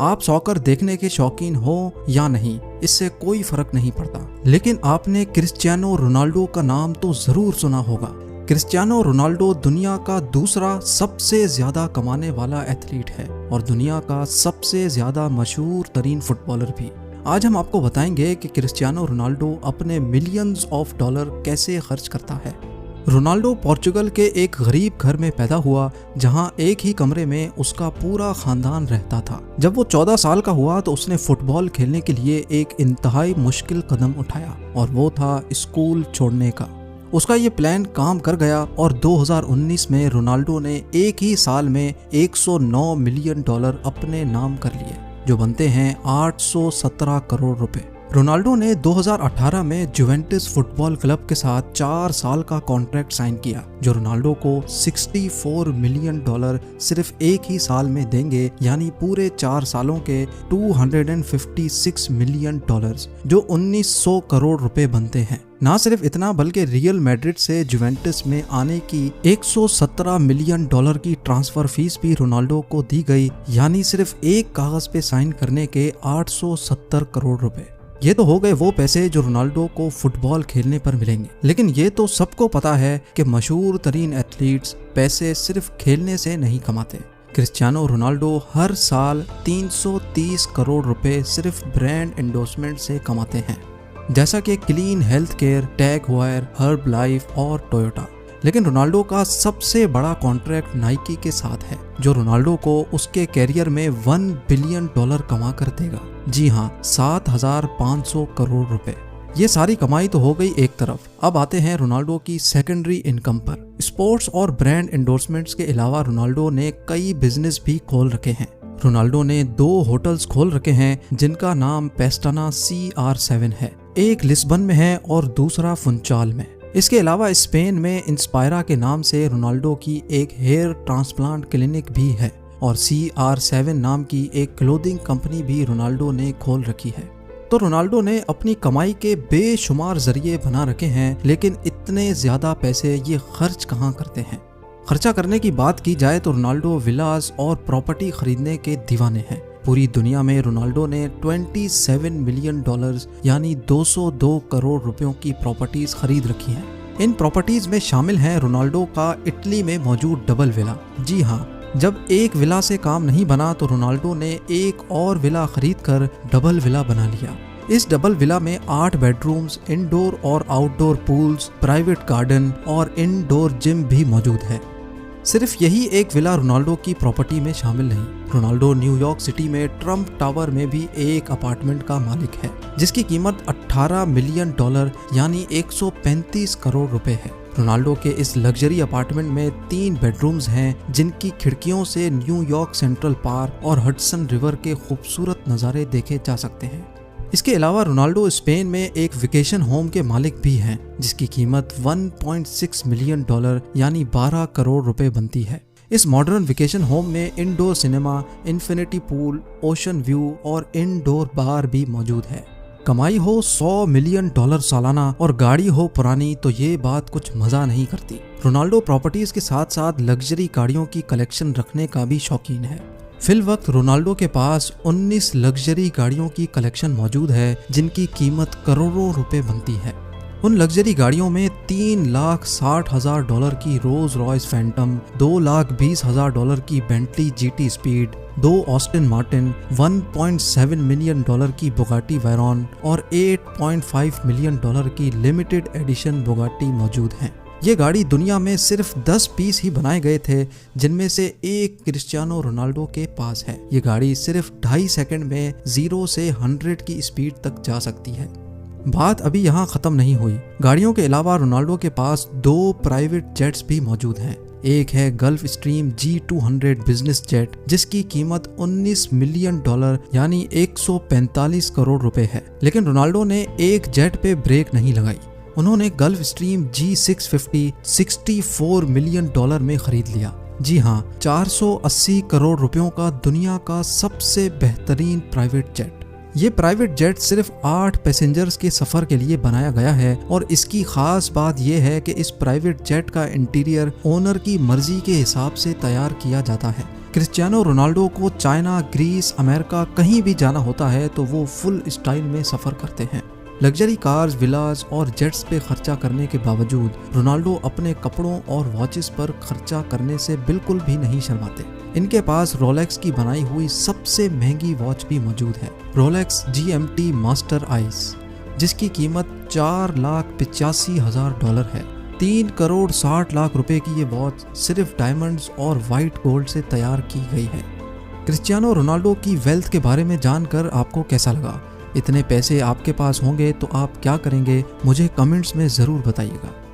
आप सॉकर देखने के शौकीन हो या नहीं, इससे कोई फर्क नहीं पड़ता, लेकिन आपने क्रिस्टियानो रोनाल्डो का नाम तो जरूर सुना होगा। क्रिस्टियानो रोनाल्डो दुनिया का दूसरा सबसे ज्यादा कमाने वाला एथलीट है और दुनिया का सबसे ज्यादा मशहूर तरीन फुटबॉलर भी। आज हम आपको बताएंगे कि क्रिस्टियानो रोनाल्डो अपने मिलियंस ऑफ डॉलर कैसे खर्च करता है। रोनाल्डो पोर्चुगल के एक गरीब घर में पैदा हुआ, जहां एक ही कमरे में उसका पूरा खानदान रहता था। जब वो 14 साल का हुआ तो उसने फुटबॉल खेलने के लिए एक इंतहाई मुश्किल कदम उठाया और वो था स्कूल छोड़ने का। उसका ये प्लान काम कर गया और 2019 में रोनाल्डो ने एक ही साल में 109 मिलियन डॉलर अपने नाम कर लिए, जो बनते हैं 817 करोड़ रुपए। रोनाल्डो ने 2018 में जुवेंटस फुटबॉल क्लब के साथ 4 साल का कॉन्ट्रैक्ट साइन किया, जो रोनाल्डो को 64 मिलियन डॉलर सिर्फ एक ही साल में देंगे, यानी पूरे 4 सालों के 256 मिलियन डॉलर्स, जो 1900 करोड़ रुपए बनते हैं। ना सिर्फ इतना, बल्कि रियल मैड्रिड से जुवेंटस में आने की 117 मिलियन डॉलर की ट्रांसफर फीस भी रोनाल्डो को दी गई, यानी सिर्फ एक कागज पे साइन करने के 870 करोड़ रुपए। ये तो हो गए वो पैसे जो रोनाल्डो को फुटबॉल खेलने पर मिलेंगे, लेकिन ये तो सबको पता है कि मशहूर तरीन एथलीट्स पैसे सिर्फ खेलने से नहीं कमाते। क्रिस्टियानो रोनाल्डो हर साल 330 करोड़ रुपए सिर्फ ब्रांड एंडोर्समेंट से कमाते हैं, जैसा कि क्लीन हेल्थ केयर, टैग हeuer, हर्ब लाइफ और टोयोटा। लेकिन रोनाल्डो का सबसे बड़ा कॉन्ट्रैक्ट नाइकी के साथ है, जो रोनाल्डो को उसके कैरियर में 1 बिलियन डॉलर कमा कर देगा। जी हाँ, 7,500 करोड़ रुपए। ये सारी कमाई तो हो गई एक तरफ। अब आते हैं रोनाल्डो की सेकेंडरी इनकम पर। स्पोर्ट्स और ब्रांड एंडोर्समेंट्स के अलावा रोनाल्डो ने कई बिजनेस भी खोल रखे हैं। रोनाल्डो ने 2 होटल्स खोल रखे हैं, जिनका नाम पेस्टाना CR7 है। एक लिस्बन में है और दूसरा फुनचाल में। इसके अलावा स्पेन में इंस्पायरा के नाम से रोनाल्डो की एक हेयर ट्रांसप्लांट क्लिनिक भी है और CR7 नाम की एक क्लोथिंग कंपनी भी रोनाल्डो ने खोल रखी है। तो रोनाल्डो ने अपनी कमाई के बेशुमार जरिए बना रखे हैं, लेकिन इतने ज्यादा पैसे ये खर्च कहाँ करते हैं। खर्चा करने की बात की जाए तो रोनाल्डो विलास और प्रॉपर्टी खरीदने के दीवाने हैं। पूरी दुनिया में रोनाल्डो ने 27 मिलियन डॉलर्स यानी 202 करोड़ रुपयों की प्रॉपर्टीज खरीद रखी हैं। इन प्रॉपर्टीज में शामिल हैं रोनाल्डो का इटली में मौजूद डबल विला। जी हाँ, जब एक विला से काम नहीं बना तो रोनाल्डो ने एक और विला खरीद कर डबल विला बना लिया। इस डबल विला में 8 बेडरूम्स, इंडोर और आउटडोर पूल्स, प्राइवेट गार्डन और इंडोर जिम भी मौजूद है। सिर्फ यही एक विला रोनाल्डो की प्रॉपर्टी में शामिल नहीं, रोनाल्डो न्यूयॉर्क सिटी में ट्रम्प टावर में भी एक अपार्टमेंट का मालिक है, जिसकी कीमत 18 मिलियन डॉलर यानी 135 करोड़ रुपए है। रोनाल्डो के इस लग्जरी अपार्टमेंट में 3 बेडरूम्स हैं, जिनकी खिड़कियों से न्यूयॉर्क सेंट्रल पार्क और हडसन रिवर के खूबसूरत नज़ारे देखे जा सकते हैं। इसके अलावा रोनाल्डो स्पेन में एक वेकेशन होम के मालिक भी हैं, जिसकी कीमत 1.6 मिलियन डॉलर यानी 12 करोड़ रुपए बनती है। इस मॉडर्न वेकेशन होम में indoor cinema, infinity pool, ocean view और इंडोर बार भी मौजूद है। कमाई हो 100 मिलियन डॉलर सालाना और गाड़ी हो पुरानी तो ये बात कुछ मजा नहीं करती। रोनाल्डो प्रॉपर्टीज के साथ साथ लग्जरी गाड़ियों की कलेक्शन रखने का भी शौकीन है। फिल वक्त रोनाल्डो के पास 19 लग्जरी गाड़ियों की कलेक्शन मौजूद है, जिनकी कीमत करोड़ों रुपए बनती है। उन लग्जरी गाड़ियों में 3,60,000 डॉलर की रोल्स रॉयस फैंटम, 2,20,000 डॉलर की Bentley GT speed, 2 Austin Martin, 1.7 million dollar की बुगाटी वैरॉन और 8.5 मिलियन डॉलर की लिमिटेड एडिशन बुगाटी मौजूद हैं। ये गाड़ी दुनिया में सिर्फ 10 पीस ही बनाए गए थे, जिनमें से एक क्रिस्टियानो रोनाल्डो के पास है। ये गाड़ी सिर्फ 2.5 सेकंड में 0 से 100 की स्पीड तक जा सकती है। बात अभी यहाँ खत्म नहीं हुई। गाड़ियों के अलावा रोनाल्डो के पास 2 प्राइवेट जेट्स भी मौजूद हैं। एक है gulf stream G200 business jet, जिसकी कीमत 19 मिलियन डॉलर यानी 145 करोड़ रुपए है। लेकिन रोनाल्डो ने एक जेट पे ब्रेक नहीं लगाई। उन्होंने gulf stream G650 64 million dollar में खरीद लिया। जी हाँ, 480 करोड़ रुपयों का दुनिया का सबसे बेहतरीन प्राइवेट जेट। ये प्राइवेट जेट सिर्फ 8 पैसेंजर्स के सफर के लिए बनाया गया है और इसकी खास बात यह है कि इस प्राइवेट जेट का इंटीरियर ओनर की मर्जी के हिसाब से तैयार किया जाता है। क्रिस्टियानो रोनाल्डो को चाइना, ग्रीस, अमेरिका कहीं भी जाना होता है तो वो फुल स्टाइल में सफ़र करते हैं। लग्जरी कार्स, विलास और जेट्स पे खर्चा करने के बावजूद रोनाल्डो अपने कपड़ों और वॉचेस पर खर्चा करने से बिल्कुल भी नहीं शर्माते। इनके पास रोलेक्स की बनाई हुई सबसे महंगी वॉच भी मौजूद है, रोलेक्स GMT मास्टर आइस, जिसकी कीमत $4,85,000 है। 3,60,00,000 रुपए की ये वॉच सिर्फ डायमंड्स और वाइट गोल्ड से तैयार की गई है। क्रिस्टियानो रोनाल्डो की वेल्थ के बारे में जानकर आपको कैसा लगा? इतने पैसे आपके पास होंगे तो आप क्या करेंगे? मुझे कमेंट्स में ज़रूर बताइएगा।